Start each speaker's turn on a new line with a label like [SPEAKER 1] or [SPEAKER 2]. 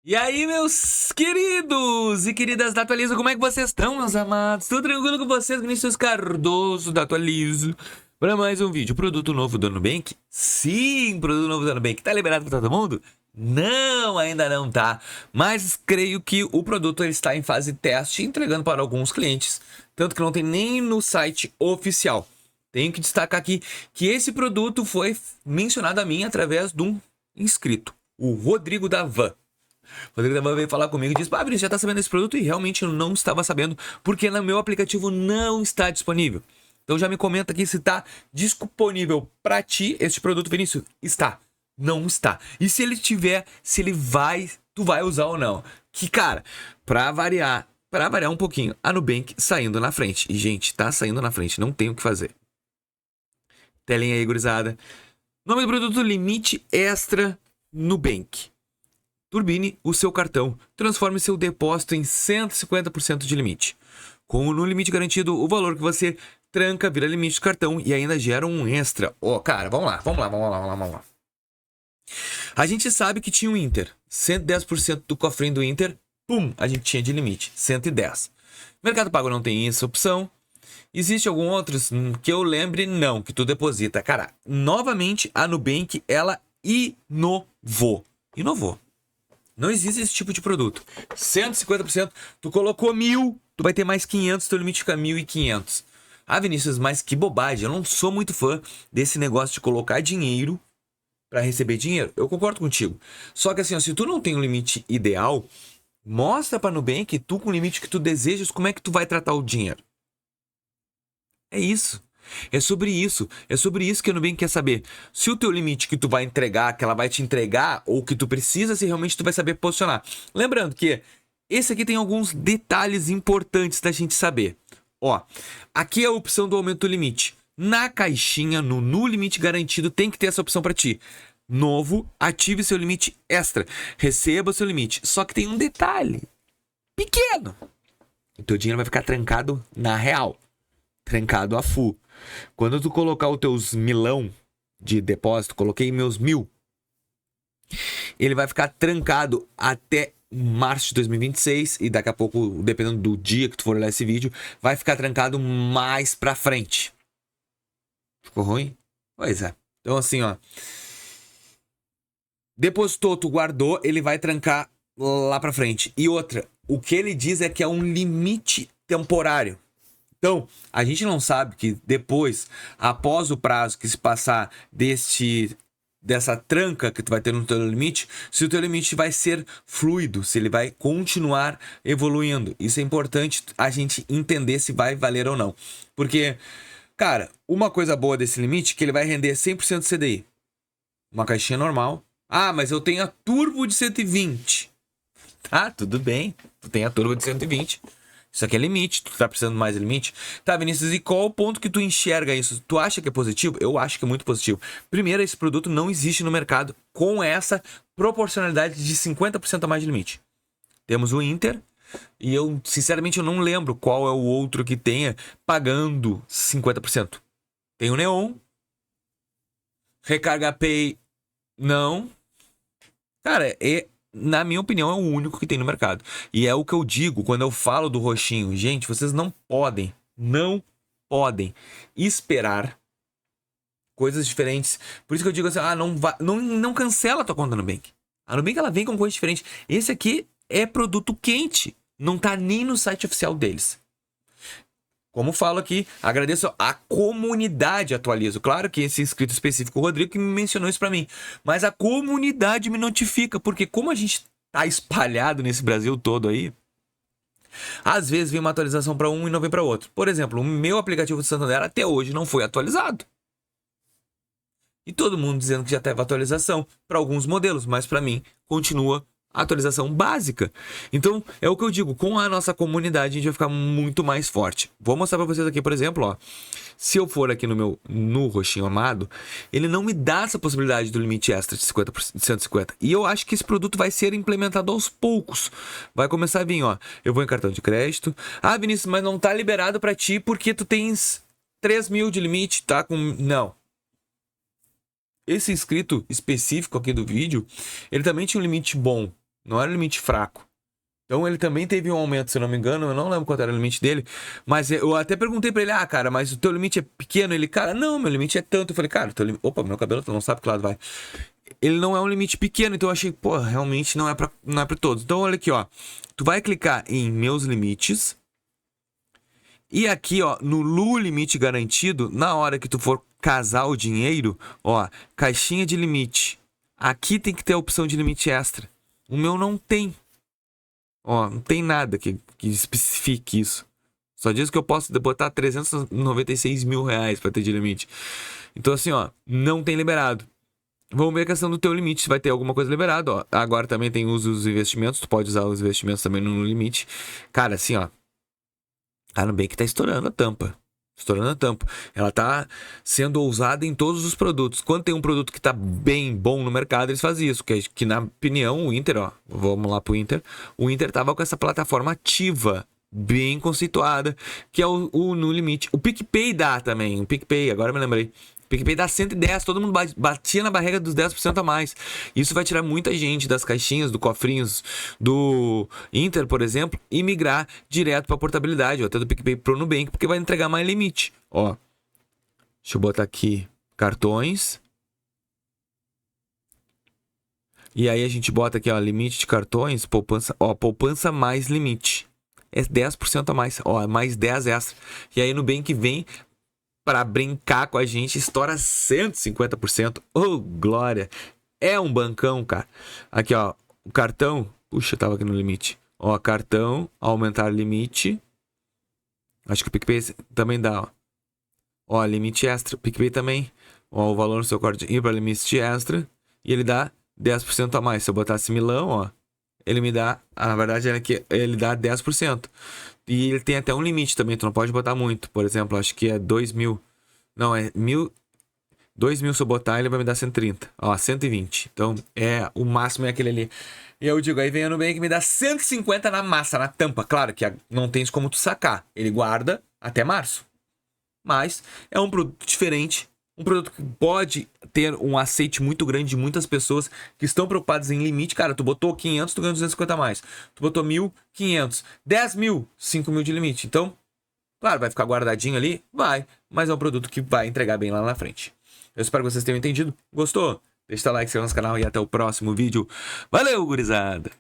[SPEAKER 1] E aí, meus queridos e queridas da Atualizo, como é que vocês estão, meus amados? Tudo tranquilo com vocês, Vinícius Cardoso da Atualizo, para mais um vídeo. Produto novo do Nubank? Sim, produto novo do Nubank. Tá liberado para todo mundo? Não, ainda não tá. Mas creio que o produto ele está em fase teste, entregando para alguns clientes. Tanto que não tem nem no site oficial. Tenho que destacar aqui que esse produto foi mencionado a mim através de um inscrito, o Rodrigo da Van. O Rodrigo da Van veio falar comigo e disse: Vinícius, já tá sabendo desse produto? E realmente eu não estava sabendo, porque no meu aplicativo não está disponível. Então já me comenta aqui se tá disponível para ti este produto, Vinícius. Está. Não está. E se ele tiver, se ele vai, tu vai usar ou não. Que, cara, para variar um pouquinho, a Nubank saindo na frente. E, gente, tá saindo na frente, não tem o que fazer. Telinha aí, gurizada. Nome do produto: Limite Extra Nubank. Turbine o seu cartão. Transforme seu depósito em 150% de limite. No limite garantido, o valor que você tranca vira limite do cartão e ainda gera um extra. Cara, vamos lá. A gente sabe que tinha o Inter. 110% do cofrinho do Inter, pum, a gente tinha de limite. 110. Mercado Pago não tem essa opção. Existe algum outros que eu lembre? Não, que tu deposita. Cara, novamente a Nubank, ela inovou. Não existe esse tipo de produto. 150%, tu colocou 1.000, tu vai ter mais 500, teu limite fica 1.500. Ah, Vinícius, mas que bobagem. Eu não sou muito fã desse negócio de colocar dinheiro para receber dinheiro. Eu concordo contigo. Só que assim, ó, se tu não tem um limite ideal, mostra pra Nubank, tu com o limite que tu desejas, como é que tu vai tratar o dinheiro. É isso. É sobre isso que a Nubank quer saber. Se o teu limite que tu vai entregar, que ela vai te entregar, ou que tu precisa, se realmente tu vai saber posicionar. Lembrando que esse aqui tem alguns detalhes importantes da gente saber. Ó, aqui é a opção do aumento do limite. Na caixinha, no limite garantido, tem que ter essa opção para ti. Novo, ative seu limite extra. Receba seu limite. Só que tem um detalhe pequeno. O teu dinheiro vai ficar trancado na real. Trancado a full. Quando tu colocar os teus 1.000 de depósito, coloquei meus 1.000, ele vai ficar trancado até março de 2026 e daqui a pouco, dependendo do dia que tu for olhar esse vídeo, vai ficar trancado mais pra frente. Ficou ruim? Pois é. Então assim, ó, depositou, tu guardou, ele vai trancar lá pra frente. E outra, o que ele diz é que é um limite temporário. Então, a gente não sabe que depois, após o prazo que se passar dessa tranca que tu vai ter no teu limite, se o teu limite vai ser fluido, se ele vai continuar evoluindo. Isso é importante a gente entender se vai valer ou não. Porque, cara, uma coisa boa desse limite é que ele vai render 100% CDI. Uma caixinha normal. Ah, mas eu tenho a turbo de 120. Tá, tudo bem. Tu tem a turbo de 120. Isso aqui é limite, tu tá precisando mais de limite. Tá, Vinícius, e qual o ponto que tu enxerga isso? Tu acha que é positivo? Eu acho que é muito positivo. Primeiro, esse produto não existe no mercado com essa proporcionalidade de 50% a mais de limite. Temos o Inter, e eu, sinceramente, eu não lembro qual é o outro que tenha pagando 50%. Tem o Neon, Recarga Pay, não. Cara, na minha opinião, é o único que tem no mercado. E é o que eu digo quando eu falo do roxinho. Gente, vocês não podem esperar coisas diferentes. Por isso que eu digo assim, não cancela a tua conta no Nubank. A Nubank, ela vem com coisa diferente. Esse aqui é produto quente. Não tá nem no site oficial deles. Como falo aqui, agradeço a comunidade Atualizo. Claro que esse inscrito específico, o Rodrigo, que me mencionou isso pra mim. Mas a comunidade me notifica, porque como a gente tá espalhado nesse Brasil todo aí, às vezes vem uma atualização para um e não vem para outro. Por exemplo, o meu aplicativo de Santander até hoje não foi atualizado. E todo mundo dizendo que já teve atualização para alguns modelos, mas para mim continua atualização básica. Então, é o que eu digo, com a nossa comunidade a gente vai ficar muito mais forte. Vou mostrar para vocês aqui, por exemplo, ó. Se eu for aqui no roxinho amado, ele não me dá essa possibilidade do limite extra de 150. E eu acho que esse produto vai ser implementado aos poucos. Vai começar a vir, ó. Eu vou em cartão de crédito. Ah, Vinícius, mas não tá liberado para ti porque tu tens 3.000 de limite, tá? Não. Esse inscrito específico aqui do vídeo, ele também tinha um limite bom. Não era um limite fraco. Então ele também teve um aumento, se eu não me engano, eu não lembro quanto era o limite dele, mas eu até perguntei pra ele, cara, mas o teu limite é pequeno? Ele, cara, não, meu limite é tanto. Eu falei, cara, opa, meu cabelo não sabe que lado vai. Ele não é um limite pequeno, então eu achei, pô, realmente não é pra todos. Então olha aqui, ó, tu vai clicar em meus limites, e aqui, ó, no Lu limite garantido, na hora que tu for casar o dinheiro, ó, caixinha de limite, aqui tem que ter a opção de limite extra. O meu não tem. Ó, não tem nada que especifique isso. Só diz que eu posso botar 396 mil reais pra ter de limite. Então assim, ó, não tem liberado. Vamos ver a questão do teu limite, se vai ter alguma coisa liberada, ó. Agora também tem uso dos investimentos, tu pode usar os investimentos também no limite. Cara, assim, ó, a Nubank tá estourando a tampa. Estourando a tampa. Ela tá sendo ousada em todos os produtos. Quando tem um produto que tá bem bom no mercado, eles fazem isso. Que na opinião, o Inter, ó, vamos lá pro Inter. O Inter tava com essa plataforma ativa, bem conceituada, que é o No Limite. O PicPay dá também. O PicPay, agora eu me lembrei. O PicPay dá 110, todo mundo batia na barreira dos 10% a mais. Isso vai tirar muita gente das caixinhas, do cofrinhos do Inter, por exemplo, e migrar direto para a portabilidade, ou até do PicPay pro Nubank, porque vai entregar mais limite. Ó, deixa eu botar aqui cartões. E aí a gente bota aqui, ó, limite de cartões, poupança, ó, poupança mais limite. É 10% a mais, ó, mais 10 extra. E aí Nubank vem para brincar com a gente, estoura 150%. Oh, glória! É um bancão, cara. Aqui, ó, o cartão. Puxa, tava aqui no limite. Ó, cartão, aumentar limite. Acho que o PicPay também dá, ó. Ó, limite extra. PicPay também. Ó, o valor no seu código ir para limite extra. E ele dá 10% a mais. Se eu botasse milão, ó, ele me dá... na verdade, ele dá 10%. E ele tem até um limite também, tu não pode botar muito. Por exemplo, acho que é 2.000. Não, é 1.000. 2.000 se eu botar, ele vai me dar 130. Ó, 120. Então, o máximo é aquele ali. E eu digo, aí vem a Nubank que me dá 150 na massa, na tampa. Claro que não tem como tu sacar. Ele guarda até março. Mas é um produto diferente. Um produto que pode ter um aceite muito grande de muitas pessoas que estão preocupadas em limite. Cara, tu botou 500, tu ganha 250 a mais. Tu botou 1.000, 500. 10.000, 5.000 de limite. Então, claro, vai ficar guardadinho ali? Vai. Mas é um produto que vai entregar bem lá na frente. Eu espero que vocês tenham entendido. Gostou? Deixa o like, se inscreva no canal e até o próximo vídeo. Valeu, gurizada!